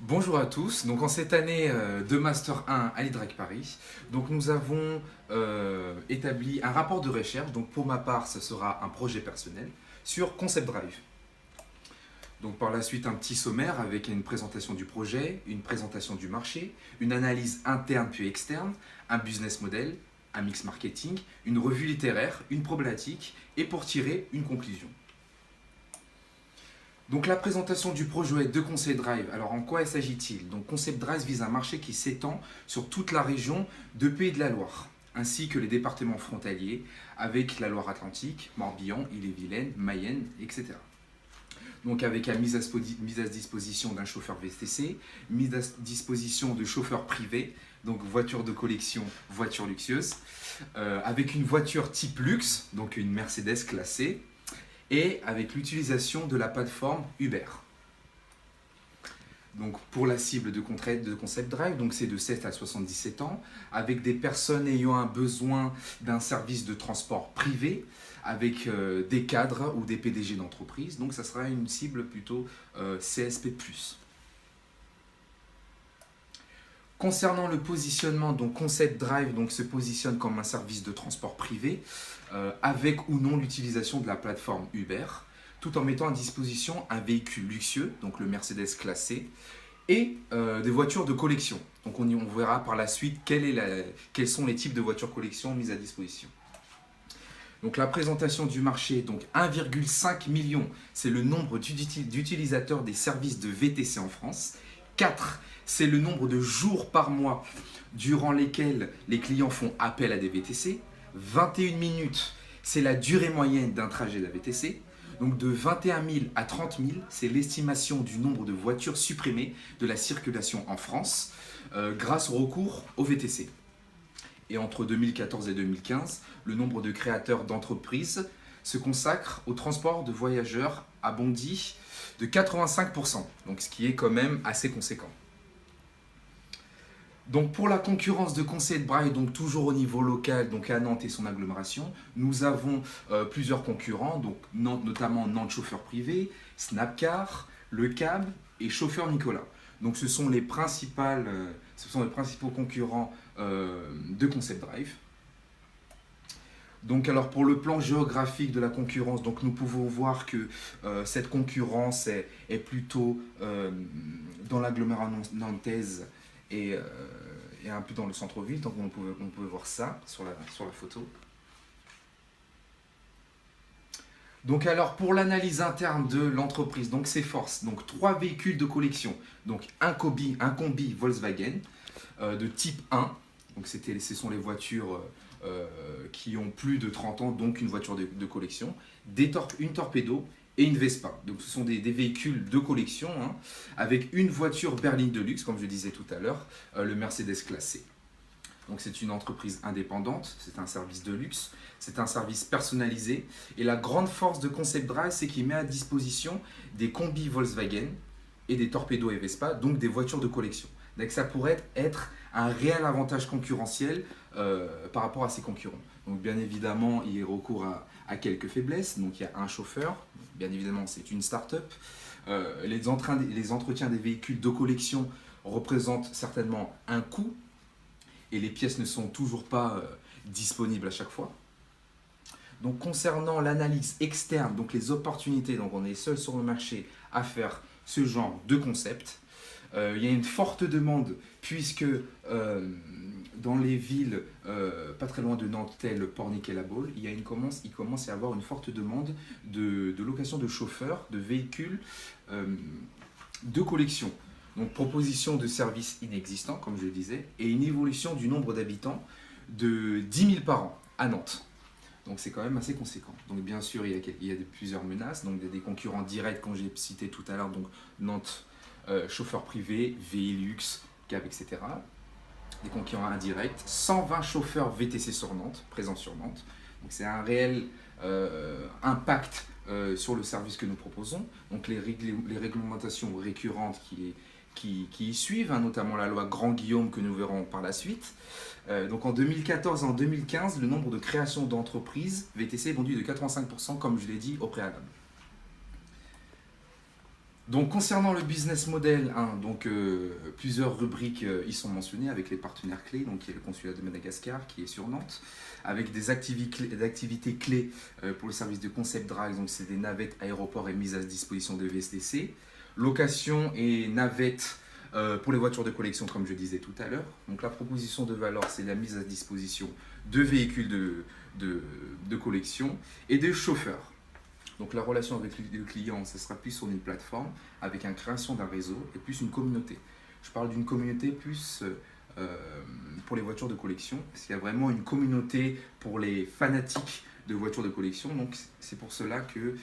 Bonjour à tous. Donc en cette année de Master 1 à l'IDREC Paris, donc nous avons établi un rapport de recherche. Donc pour ma part, ce sera un projet personnel sur Concept Drive. Donc par la suite, un petit sommaire avec une présentation du projet, une présentation du marché, une analyse interne puis externe, un business model, un mix marketing, une revue littéraire, une problématique et pour tirer une conclusion. Donc la présentation du projet de Concept Drive, alors en quoi s'agit-il? Donc Concept Drive vise un marché qui s'étend sur toute la région de Pays de la Loire, ainsi que les départements frontaliers avec la Loire-Atlantique, Morbihan, Ille-et-Vilaine, Mayenne, etc. Donc avec la mise à disposition d'un chauffeur VTC, mise à disposition de chauffeurs privés, donc voitures de collection, voitures luxueuses, avec une voiture type luxe, donc une Mercedes classée, et avec l'utilisation de la plateforme Uber. Donc pour la cible de Concept Drive, donc c'est de 7 à 77 ans, avec des personnes ayant un besoin d'un service de transport privé, avec des cadres ou des PDG d'entreprise. Donc ça sera une cible plutôt CSP+. Concernant le positionnement, donc Concept Drive donc, se positionne comme un service de transport privé, avec ou non l'utilisation de la plateforme Uber, tout en mettant à disposition un véhicule luxueux, donc le Mercedes classé, et des voitures de collection. Donc on verra par la suite quels sont les types de voitures collection mises à disposition. Donc la présentation du marché, donc 1,5 million, c'est le nombre d'utilisateurs des services de VTC en France. 4, c'est le nombre de jours par mois durant lesquels les clients font appel à des VTC. 21 minutes, c'est la durée moyenne d'un trajet de la VTC. Donc de 21 000 à 30 000, c'est l'estimation du nombre de voitures supprimées de la circulation en France grâce au recours au VTC. Et entre 2014 et 2015, le nombre de créateurs d'entreprises se consacre au transport de voyageurs a bondi de 85%, donc ce qui est quand même assez conséquent. Donc pour la concurrence de Concept Drive, donc toujours au niveau local, donc à Nantes et son agglomération, nous avons plusieurs concurrents, donc Nantes, notamment Nantes Chauffeur Privé, Snapcar, Le Cab et Chauffeur Nicolas. Donc ce sont les principaux concurrents de Concept Drive. Donc alors pour le plan géographique de la concurrence, donc nous pouvons voir que cette concurrence est plutôt dans l'agglomération nantaise et, et un peu dans le centre-ville. Donc on peut voir ça sur la photo. Donc alors pour l'analyse interne de l'entreprise, donc ses forces, donc 3 véhicules de collection, donc un combi Volkswagen de type 1, donc ce sont les voitures qui ont plus de 30 ans, donc une voiture de collection, une Torpedo et une Vespa. Donc ce sont des véhicules de collection, hein, avec une voiture berline de luxe, comme je disais tout à l'heure, le Mercedes classé. Donc c'est une entreprise indépendante, c'est un service de luxe, c'est un service personnalisé. Et la grande force de Concept Drive, c'est qu'il met à disposition des combis Volkswagen et des Torpedo et Vespa, donc des voitures de collection. Donc ça pourrait être un réel avantage concurrentiel par rapport à ses concurrents. Donc bien évidemment, il y a recours à quelques faiblesses. Donc il y a un chauffeur, bien évidemment c'est une start-up. Les entretiens des véhicules de collection représentent certainement un coût et les pièces ne sont toujours pas disponibles à chaque fois. Donc concernant l'analyse externe, donc les opportunités, donc on est seul sur le marché à faire ce genre de concept. Il y a une forte demande puisque dans les villes pas très loin de Nantes, telles Pornic et La Baule, il commence à y avoir une forte demande de location de chauffeurs, de véhicules de collection. Donc proposition de services inexistants, comme je le disais, et une évolution du nombre d'habitants de 10 000 par an à Nantes. Donc c'est quand même assez conséquent. Donc bien sûr, il y a plusieurs menaces, donc des concurrents directs, comme j'ai cité tout à l'heure, donc Nantes, chauffeurs privés, VILux, Cab, etc. Des concurrents indirects, 120 chauffeurs VTC sur Nantes, présents sur Nantes. Donc c'est un réel impact sur le service que nous proposons. Donc les réglementations récurrentes qui y suivent, hein, notamment la loi Grand-Guillaume que nous verrons par la suite. Donc en 2014 et en 2015, le nombre de créations d'entreprises VTC est bondi de 85%, comme je l'ai dit au préalable. Donc concernant le business model, hein, donc, plusieurs rubriques y sont mentionnées avec les partenaires clés, donc il y a le consulat de Madagascar qui est sur Nantes, avec des activités clés pour le service de Concept Drive, donc c'est des navettes aéroports et mise à disposition de VSTC, location et navettes pour les voitures de collection comme je disais tout à l'heure. Donc la proposition de valeur c'est la mise à disposition de véhicules de collection et de chauffeurs. Donc la relation avec le client, ça sera plus sur une plateforme, avec une création d'un réseau et plus une communauté. Je parle d'une communauté plus pour les voitures de collection, parce qu'il y a vraiment une communauté pour les fanatiques de voitures de collection, donc c'est pour cela que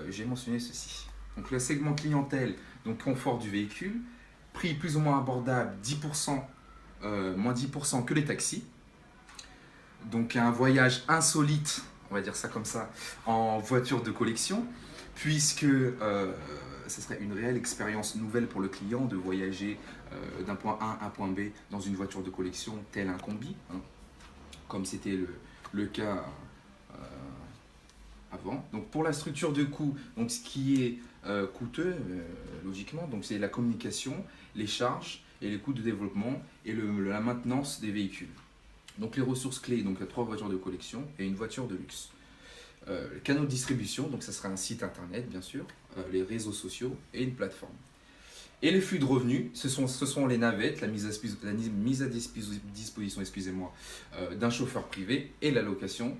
j'ai mentionné ceci. Donc le segment clientèle, donc confort du véhicule, prix plus ou moins abordable, 10%, moins 10% que les taxis. Donc un voyage insolite, on va dire ça comme ça, en voiture de collection, puisque ce serait une réelle expérience nouvelle pour le client de voyager d'un point A à un point B dans une voiture de collection, tel un combi, hein, comme c'était le cas avant. Donc pour la structure de coût, donc ce qui est coûteux, logiquement, donc c'est la communication, les charges et les coûts de développement et la maintenance des véhicules. Donc les ressources clés, donc 3 voitures de collection et une voiture de luxe. Les canaux de distribution, donc ça sera un site internet bien sûr, les réseaux sociaux et une plateforme. Et les flux de revenus, ce sont les navettes, la mise à disposition d'un chauffeur privé et la location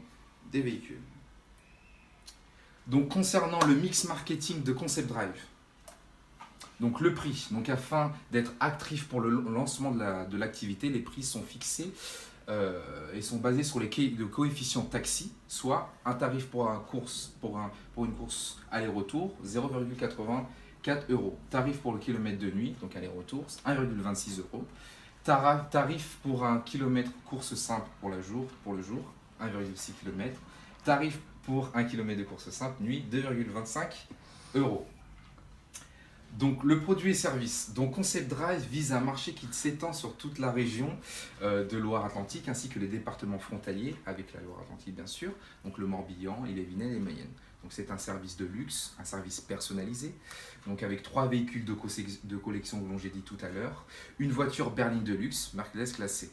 des véhicules. Donc concernant le mix marketing de Concept Drive, donc le prix, donc afin d'être actif pour le lancement de l'activité, les prix sont fixés et sont basés sur le coefficient taxi, soit un tarif pour une course aller-retour, 0,84 €. Tarif pour le kilomètre de nuit, donc aller-retour, 1,26 €. Tarif pour un kilomètre course simple pour le jour, 1,6 km. Tarif pour 1 km de course simple, nuit, 2,25 €. Donc le produit et service. Donc Concept Drive vise un marché qui s'étend sur toute la région de Loire-Atlantique ainsi que les départements frontaliers avec la Loire-Atlantique bien sûr, donc le Morbihan, Ille-et-Vilaine et Mayenne. Donc c'est un service de luxe, un service personnalisé, donc avec 3 véhicules de collection dont j'ai dit tout à l'heure, une voiture berline de luxe, Mercedes classée.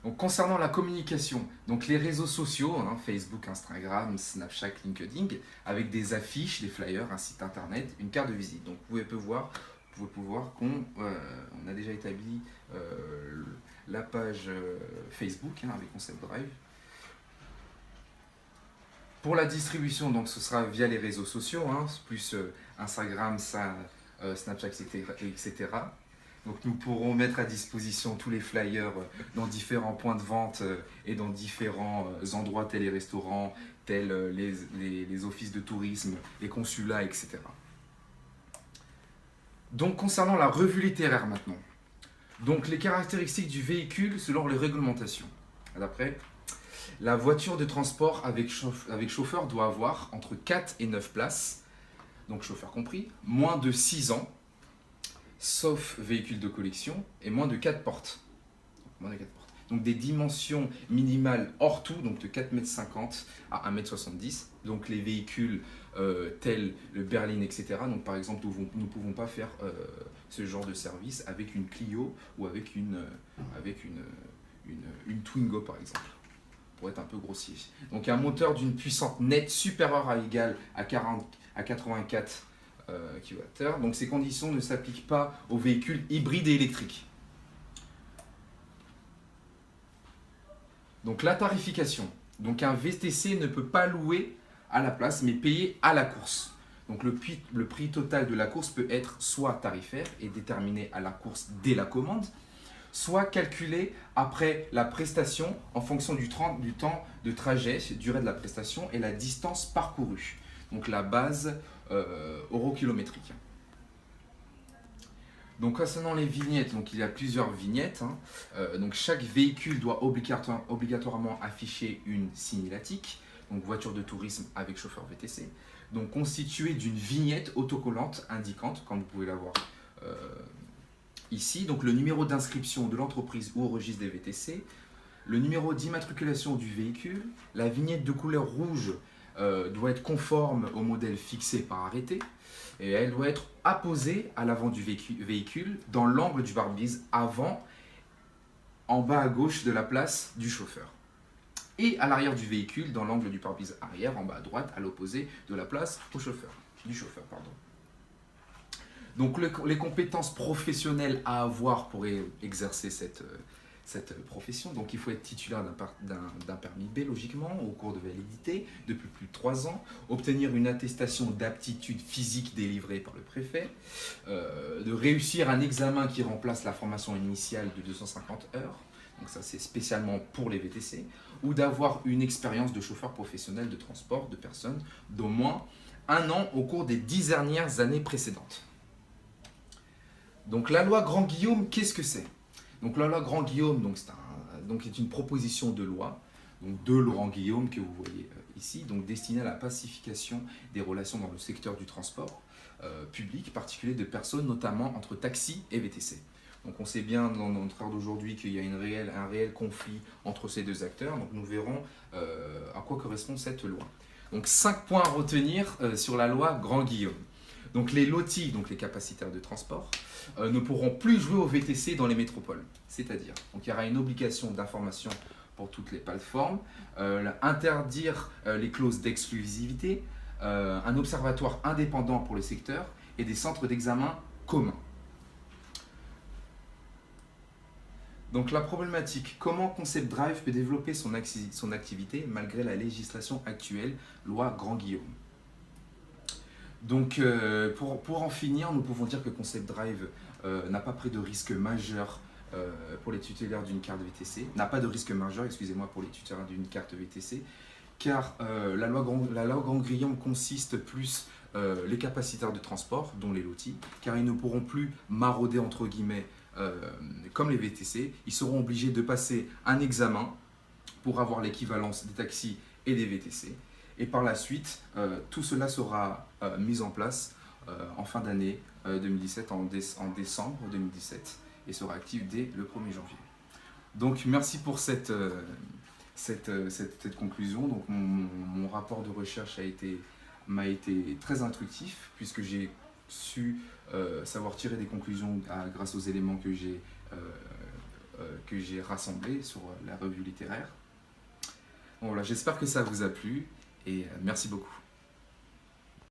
Donc concernant la communication, donc les réseaux sociaux, hein, Facebook, Instagram, Snapchat, LinkedIn, avec des affiches, des flyers, un site internet, une carte de visite. Donc vous pouvez voir qu'on a déjà établi la page Facebook hein, avec Concept Drive. Pour la distribution, donc ce sera via les réseaux sociaux, hein, plus Instagram, Snapchat, etc. Donc nous pourrons mettre à disposition tous les flyers dans différents points de vente et dans différents endroits tels les restaurants, tels les offices de tourisme, les consulats, etc. Donc concernant la revue littéraire maintenant. Donc les caractéristiques du véhicule selon les réglementations. D'après, la voiture de transport avec chauffeur doit avoir entre 4 et 9 places, donc chauffeur compris, moins de 6 ans, sauf véhicule de collection, et moins de 4 portes. Donc des dimensions minimales hors tout, donc de 4,50 m à 1,70 m. Donc les véhicules tels le berline, etc. Donc par exemple, nous ne pouvons pas faire ce genre de service avec une Clio ou avec une Twingo par exemple, pour être un peu grossier. Donc un moteur d'une puissance nette supérieure à égale à 84 kWh. Donc ces conditions ne s'appliquent pas aux véhicules hybrides et électriques. Donc la tarification. Donc un VTC ne peut pas louer à la place mais payer à la course. Donc le prix total de la course peut être soit tarifaire et déterminé à la course dès la commande, soit calculé après la prestation en fonction du temps de trajet, durée de la prestation et la distance parcourue. Donc la base eurokilométrique. Donc concernant les vignettes, donc il y a plusieurs vignettes. Hein. Donc chaque véhicule doit obligatoirement afficher une signalétique, donc voiture de tourisme avec chauffeur VTC, donc constituée d'une vignette autocollante indiquante, comme vous pouvez la voir ici, donc le numéro d'inscription de l'entreprise ou au registre des VTC, le numéro d'immatriculation du véhicule, la vignette de couleur rouge doit être conforme au modèle fixé par arrêté et elle doit être apposée à l'avant du véhicule dans l'angle du pare-brise avant, en bas à gauche de la place du chauffeur. Et à l'arrière du véhicule dans l'angle du pare-brise arrière en bas à droite à l'opposé de la place du chauffeur. Donc les compétences professionnelles à avoir pour exercer cette profession. Donc il faut être titulaire d'un permis B logiquement au cours de validité depuis plus de 3 ans, obtenir une attestation d'aptitude physique délivrée par le préfet, de réussir un examen qui remplace la formation initiale de 250 heures, donc ça c'est spécialement pour les VTC, ou d'avoir une expérience de chauffeur professionnel de transport de personnes d'au moins 1 an au cours des 10 dernières années précédentes. Donc la loi Grand-Guillaume, qu'est-ce que c'est? Donc la loi Grand-Guillaume est une proposition de loi donc de Laurent Guillaume que vous voyez ici, donc destinée à la pacification des relations dans le secteur du transport public, particulier de personnes, notamment entre taxi et VTC. Donc on sait bien dans notre ère d'aujourd'hui qu'il y a un réel conflit entre ces deux acteurs, donc nous verrons à quoi correspond cette loi. Donc 5 points à retenir sur la loi Grand-Guillaume. Donc les lotis, donc les capacitaires de transport, ne pourront plus jouer au VTC dans les métropoles. C'est-à-dire, donc il y aura une obligation d'information pour toutes les plateformes, interdire les clauses d'exclusivité, un observatoire indépendant pour le secteur et des centres d'examen communs. Donc la problématique, comment Concept Drive peut développer son activité malgré la législation actuelle, loi Grand-Guillaume. Donc pour en finir, nous pouvons dire que Concept Drive n'a pas pris de risque majeur pour les titulaires d'une carte VTC, pour les titulaires d'une carte VTC, car la loi Grand-Guillaume consiste plus les capacitaires de transport, dont les lotis, car ils ne pourront plus marauder entre guillemets comme les VTC, ils seront obligés de passer un examen pour avoir l'équivalence des taxis et des VTC. Et par la suite, tout cela sera mis en place en fin d'année 2017, en décembre 2017, et sera actif dès le 1er janvier. Donc merci pour cette conclusion. Donc mon rapport de recherche m'a été très instructif, puisque j'ai su savoir tirer des conclusions grâce aux éléments que j'ai rassemblés sur la revue littéraire. Bon, voilà, j'espère que ça vous a plu. Et merci beaucoup.